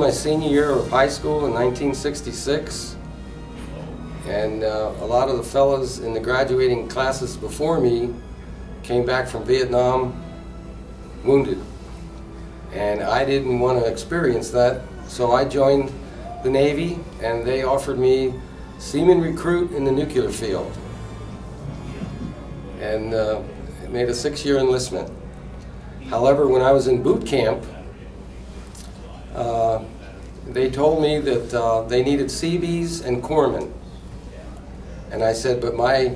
my senior year of high school in 1966, and a lot of the fellows in the graduating classes before me came back from Vietnam wounded, and I didn't want to experience that, so I joined the Navy, and they offered me seaman recruit in the nuclear field, and it made a 6-year enlistment. However, when I was in boot camp, they told me that they needed Seabees and corpsmen. And I said, but my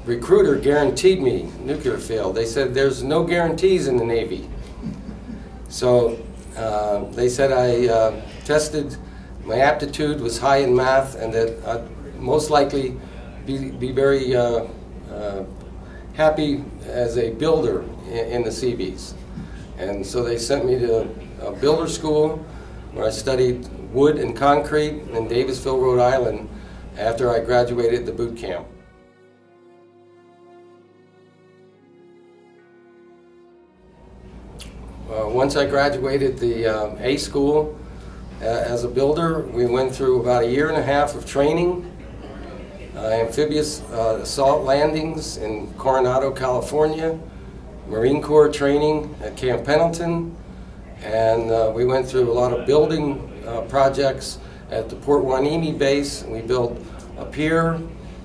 recruiter guaranteed me nuclear field. They said, there's no guarantees in the Navy. So they said I tested, my aptitude was high in math, and that I'd most likely be very happy as a builder in the Seabees. And so they sent me to a builder school where I studied wood and concrete in Davisville, Rhode Island, after I graduated the boot camp. Once I graduated the A school as a builder, we went through about 1.5 years of training, amphibious assault landings in Coronado, California, Marine Corps training at Camp Pendleton, and we went through a lot of building projects at the Port Hueneme base. We built a pier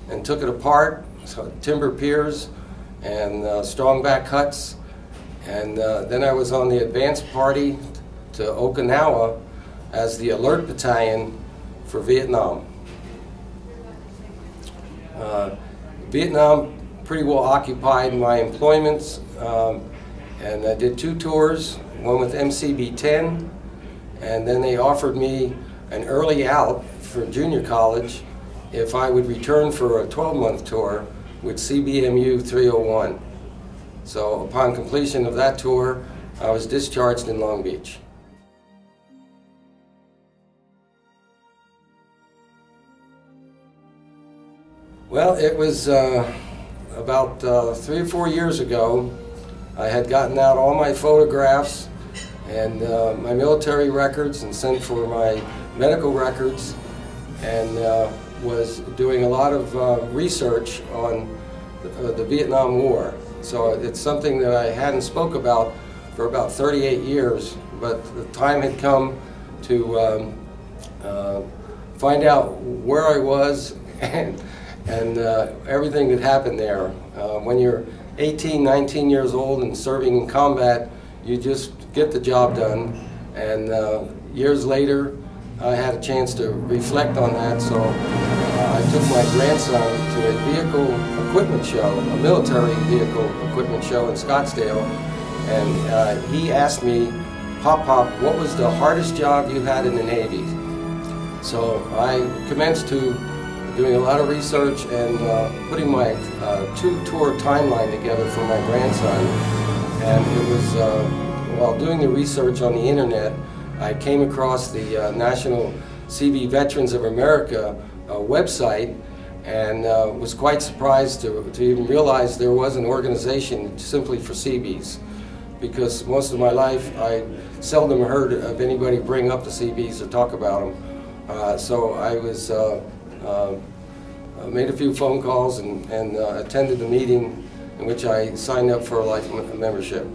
and took it apart, so timber piers and strong back huts. And then I was on the advance party to Okinawa as the alert battalion for Vietnam. Vietnam pretty well occupied my employments, and I did 2 tours, one with MCB-10, and then they offered me an early out for junior college if I would return for a 12-month tour with CBMU 301. So upon completion of that tour, I was discharged in Long Beach. Well, it was about 3 or 4 years ago. I had gotten out all my photographs and my military records and sent for my medical records, and was doing a lot of research on the Vietnam War. So it's something that I hadn't spoke about for about 38 years, but the time had come to find out where I was and everything that happened there. When you're 18, 19 years old and serving in combat, you just get the job done, and years later I had a chance to reflect on that, so I took my grandson to a vehicle equipment show, a military vehicle equipment show in Scottsdale, and he asked me, "Pop, what was the hardest job you had in the Navy?" So I commenced to doing a lot of research and putting my 2-tour timeline together for my grandson. And it was while doing the research on the internet, I came across the National CV Veterans of America website, and was quite surprised to even realize there was an organization simply for Seabees, because most of my life I seldom heard of anybody bring up the Seabees or talk about them. So I was made a few phone calls and attended a meeting in which I signed up for a life membership.